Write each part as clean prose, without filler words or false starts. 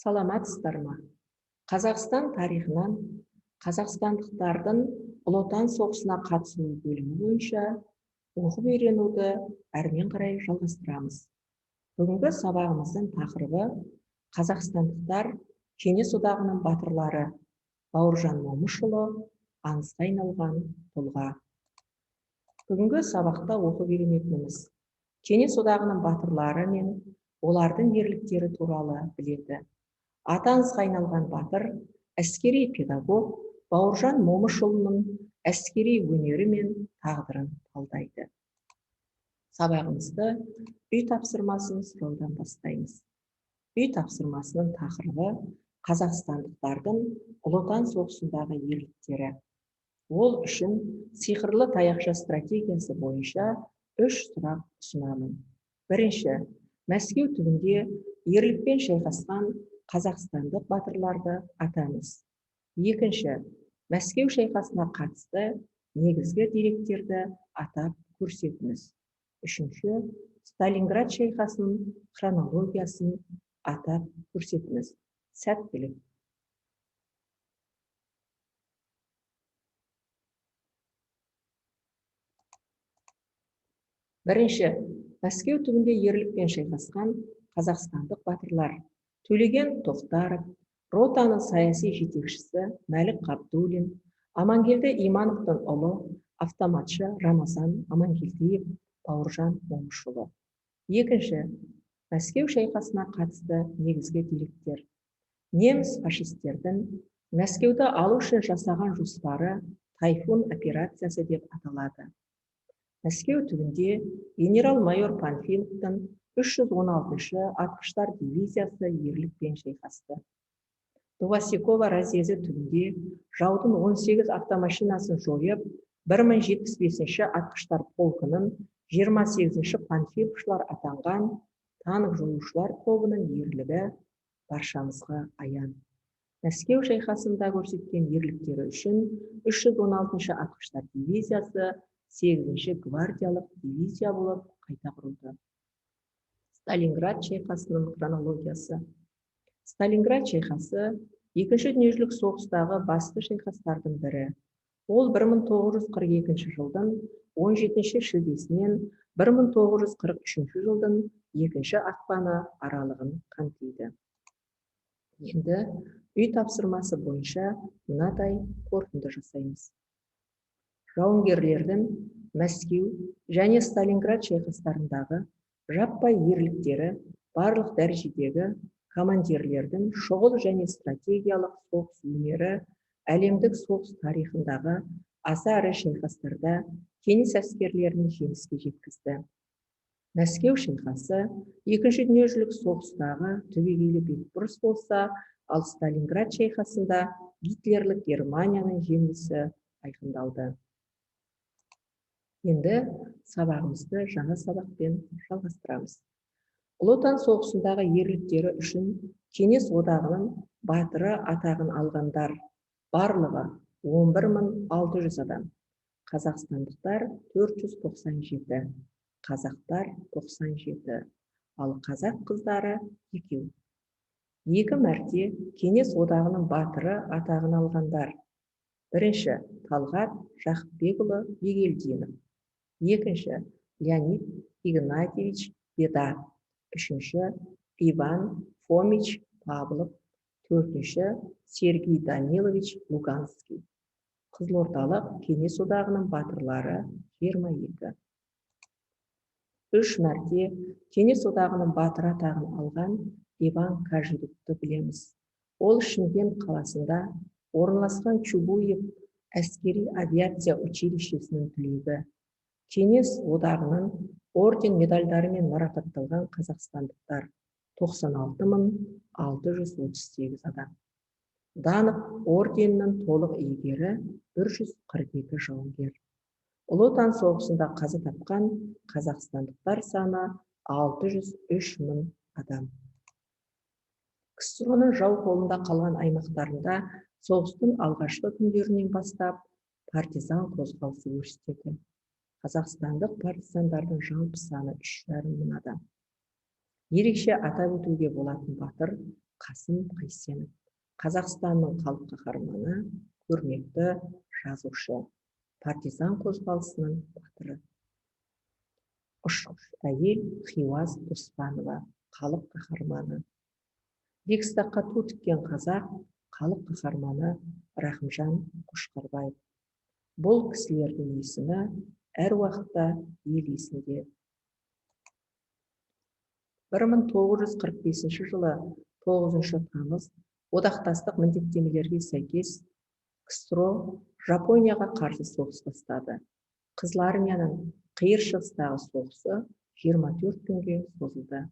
Саламатсыздар ма? Қазақстан тарихынан қазақстандықтардың Ұлы Отан соғысына қатысу бөлімі бойынша оқып үйренуді әрмен қарай жалғастырамыз. Бүгінгі сабағымыздың тақырыбы қазақстандықтар кеңес одағының батырлары Бауыржан Момышұлы аңызға айналған тұлға. Бүгінгі сабақта оқып үйренетініміз кеңес одағының батырлары мен олардың ерліктері туралы біледі. Аты аңызға айналған батыр, әскери педагог Бауыржан Момышұлының әскери өнері мен тағдырын талдайды. Сабағымызды үй тапсырмасын сұраудан бастаймыз. Үй тапсырмасының тақырыбы қазақстандықтардың Ұлы Отан соғысындағы ерліктері. Ол үшін сиқырлы таяқша стратегиясы бойынша 3 сұрақ ұсынамын. Бірінші, Мәскеу түбінде ерлікпен шайқасқан қазақстандық батырларды атаңыз. Екінші, Мәскеу шайқасына қатысты негізгі деректерді атап көрсетіңіз. Үшінші, Сталинград шайқасының хронологиясын атап көрсетіңіз. Сәттілік. Бірінші, Мәскеу түбінде ерлікпен шайқасқан қазақстандық батырлар. Төлеген Тоқтаров, ротаның саяси жетекшісі Мәлік Ғабдуллин, Амангелді Имановтың ұлы автоматшы Рамазан Амангелдиев, Бауыржан Момышұлы. Екінші, Мәскеу шайқасына қатысты негізгі деректер. Неміс фашистердің Мәскеуді алу үшін жасаған жоспары Тайфун операциясы деп аталады. Мәскеу түбінде генерал-майор Панфиловтың 316-шы атқыштар дивизиясы ерлікпен шайқасты. Новосекова разъезі түбінде жаудың 18 автомашинасын жойып, 1075-ші атқыштар полкының 28-ші панфиловшылар атанған танк жоюшылар тобының ерлігі баршамызға аян. Мәскеу шайқасында көрсеткен ерліктері үшін 316-шы атқыштар дивизиясы 8-ші гвардиялық дивизия болып қайта құрылды. Сталинград шайқасының хронологиясы. Сталинград шайқасы Екінші дүниежүзілік соғыстағы басты шайқастардың бірі. Ол 1942 жылдың 17 шілдесінен 1943 жылдың 2 ақпаны аралығын қамтиды. Енді үй тапсырмасы бойынша мынадай қорытынды жасаймыз. Жауынгерлердің Мәскеу және Сталинград шайқастарындағы жаппай ерліктері барлық дәрежедегі командирлердің шұғыл және стратегиялық соғыс өнері әлемдік соғыс тарихындағы аса ірі шайқастарда кеңес әскерлерін жеңіске жеткізді. Мәскеу шайқасы Екінші дүниежүзілік соғыстағы түбегейлі бетбұрыс болса, ал Сталинград шайқасында гитлерлік Германияның жеңілісі айқындалды. Енді сабағымызды жаңа сабақпен жалғастырамыз. Ұлы Отан соғысындағы ерліктері үшін кеңес одағының батыры атағын алғандар барлығы 11.600 адам. Қазақстандықтар 497, қазақтар 97, ал қазақ қыздары 2. 2 мәрте кеңес одағының батыры атағын алғандар. Бірінші, Талғат Жақыпбекұлы Бегелдинов. Екінші, Леонид Игнатьевич Беда. Үшінші, Иван Фомич Павлов. Төртінші, Сергей Данилович Луганский. Қызылордалық кеңес одағының батырлары 22. 3 мәрте кеңес одағының батыры атағын алған Иван Кажидовты білеміз. Ол Шымкент қаласында орналасқан Чубуев әскери авиация училищесінің түлегі. Кеңес одағының орден медальдарымен марапатталған қазақстандықтар 96.638 адам. Данов орденінің толық иегері 142 жауынгер. Ұлы Отан соғысында қаза тапқан қазақстандықтар саны 603.000 адам. КСР-ның жау қолында қалған аймақтарында соғыстың алғашқы күндерінен бастап партизан қозғалысы өрістеді. Қазақстандық партизандардың жалпы саны 3,5 мың адам. Ерекше атап өтуге болатын батыр Қасым Қайсенов, Қазақстанның халық қаһарманы, көрнекті жазушы, партизан қозғалысының батыры. Ұшқыш әйел Хиуаз Доспанова, халық қаһарманы. Рейхстагқа ту тіккен қазақ, халық қаһарманы Рахымжан Қошқарбаев. Бұл кісілердің есімі әр уақытта ел есінде. 1945 жылы 9 тамыз одақтастық міндеттемелерге сәйкес КСРО Жапонияға қарсы соғыс бастады. Қызыл армияның қиыр шығыстағы соғысы 24 күнге созылды.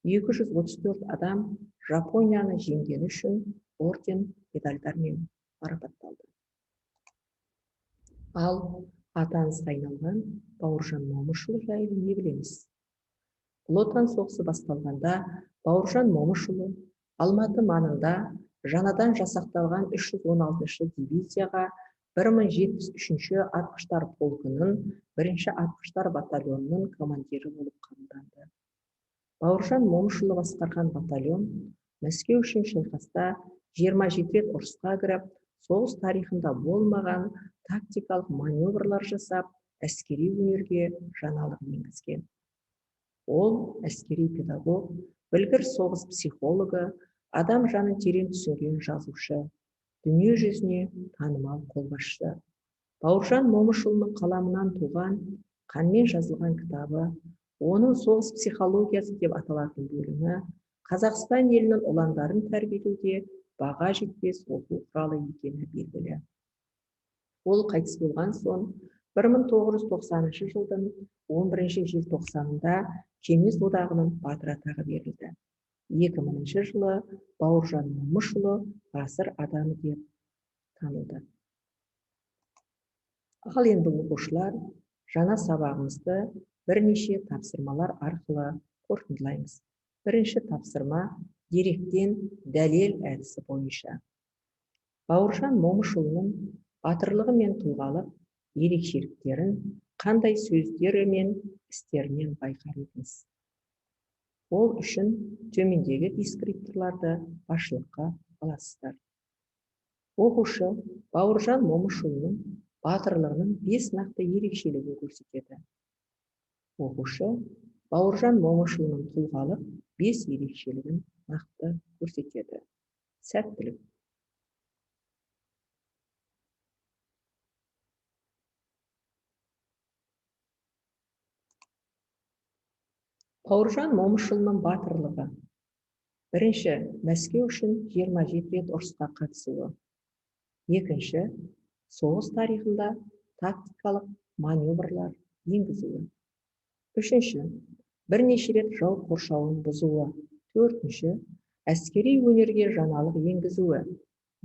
234 адам Жапонияны жеңгені үшін орден медальдармен марапатталды. Ал аты аңызға айналған Бауыржан Момышұлы жайлы не білеміз? Ұлы Отан соғысы басталғанда Бауыржан Момышұлы Алматы маңында жаңадан жасақталған 316 дивизияға 1073 атқыштар полкының 1-ші атқыштар батальонының командирі болып қабылданды. Бауыржан Момышұлы басқарған батальон Мәскеу үшін шайқаста 27 рет ұрысқа кіріп, соғыс тарихында болмаған тактикалық маневрлар жасап, әскери өнерге жаңалық енгізген. Ол әскери педагог, білгір соғыс психологы, адам жанын терең түсінген жазушы, дүние жүзіне танымал қолбасшы. Бауыржан Момышұлының қаламынан туған қанмен жазылған кітабы, оның соғыс психологиясы деп аталатын бөлімі, Қазақстан елінің ұландарын тәрбиелеуде баға жетпес оқу құралы екені белгілі. Ол қайтыс болған соң 1990 жылдың 11 желтоқсанында Кеңес одағының батыры атағы берілді. 2000 жылы Бауыржан Момышұлы ғасыр адамы деп танылды. Ал енді оқушылар, жаңа сабағымызды бірнеше тапсырмалар арқылы қорытындылаймыз. Бірінші тапсырма деректен дәлел әдісі бойынша. Бауыржан Момышұлының батырлығы мен тұлғалық ерекшеліктерін қандай сөздері мен істерінен байқар едіңіз? Ол үшін төмендегі дескрипторларды басшылыққа аласыздар. Оқушы Бауыржан Момышұлының батырлығының 5 нақты ерекшелігі көрсетеді. Оқушы Бауыржан Момышұлының тұлғалық 5 ерекшелігін нақты көрсетеді. Сәттілік. Бауыржан Момышұлының батырлығы. Бірінші, Мәскеу үшін 27 рет ұрысқа қатысуы. Екінші, соғыс тарихында тактикалық маневрлар енгізуі. Үшінші, бірнеше рет жау қоршауын бұзуы. Төртінші, әскери өнерге жаңалық енгізуі.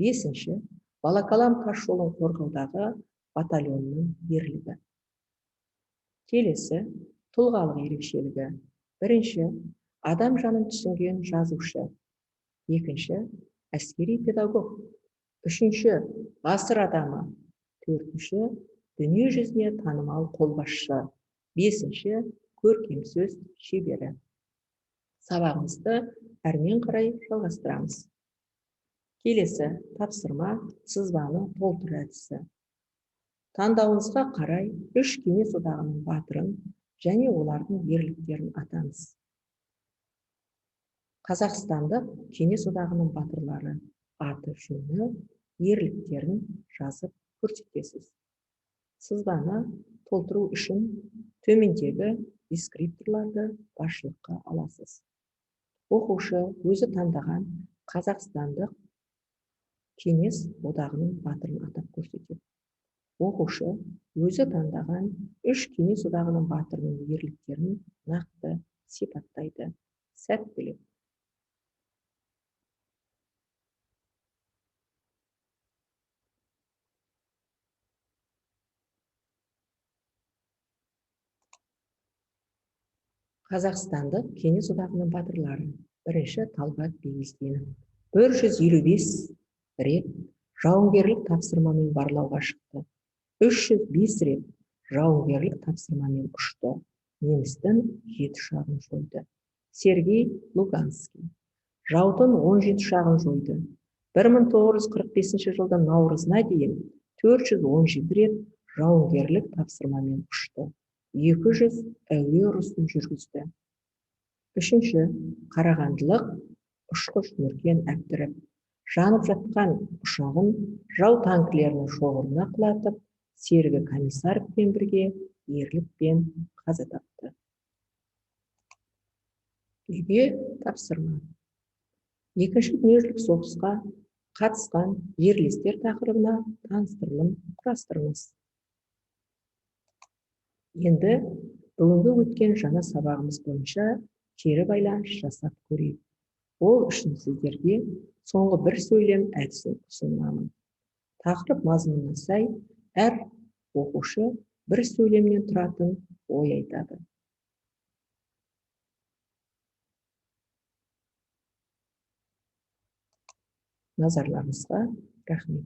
Бесінші, Волоколам тасжолын қорғаудағы батальонның ерлігі. Келесі, тұлғалық ерекшелігі. Бірінші, адам жанын түсінген жазушы. Екінші, әскери педагог. Үшінші, ғасыр адамы. Төртінші, дүние жүзіне танымал қолбасшы. Бесінші, көркем сөз шебері. Сабағымызды әрмен қарай жалғастырамыз. Келесі тапсырма сызбаны толтыр әдісі. Таңдауыңызға қарай 3 Кеңес одағының батырын және олардың ерліктерін атаңыз. Қазақстандық Кеңес одағының батырлары аты жөні, ерліктерін жазып көрсетесіз. Сызбаны толтыру үшін төмендегі дескрипторларды басшылыққа аласыз. Оқушы өзі таңдаған Қазақстандық Кеңес одағының батырын атап көрсетеді. Оқушы өзі таңдаған 3 Кеңес одағының батырының ерліктерін нақты сипаттайды. Сәттілік. Қазақстандық Кеңес одағының батырлары. Бірінші, Талғат Бейгелдинов 155 рет жауынгерлік тапсырмамен барлауға шықты. 305 рет жауынгерлік тапсырмамен ұшты. Немістің 7 ұшағын жойды. Сергей Луганский. Жаудың 17 ұшағын жойды. 1945 жылдың наурызына дейін 417 рет жауынгерлік тапсырмамен ұшты. 200 әуе ұрысын жүргізді. Үшінші, қарағандылық ұшқыш Нұркен Әбдіріп. Жанып жатқан ұшағын жау танкілерінің шоғырына құлатып, серігі Комиссаровпен бірге ерлікпен қаза тапты. Үйге тапсырма. Екінші дүниежүзілік соғысқа қатысқан ерлестер тақырыбына таныстырылым құрастырыңыз. Енді бүгінгі өткен жаңа сабағымыз бойынша кері байланыс жасап көрейік. Ол үшін сіздерге соңғы бір сөйлем әдісін ұсынамын. Тақырып мазмұнына сай әр оқушы бір сөйлемнен тұратын ой айтады. Назарларыңызға рахмет.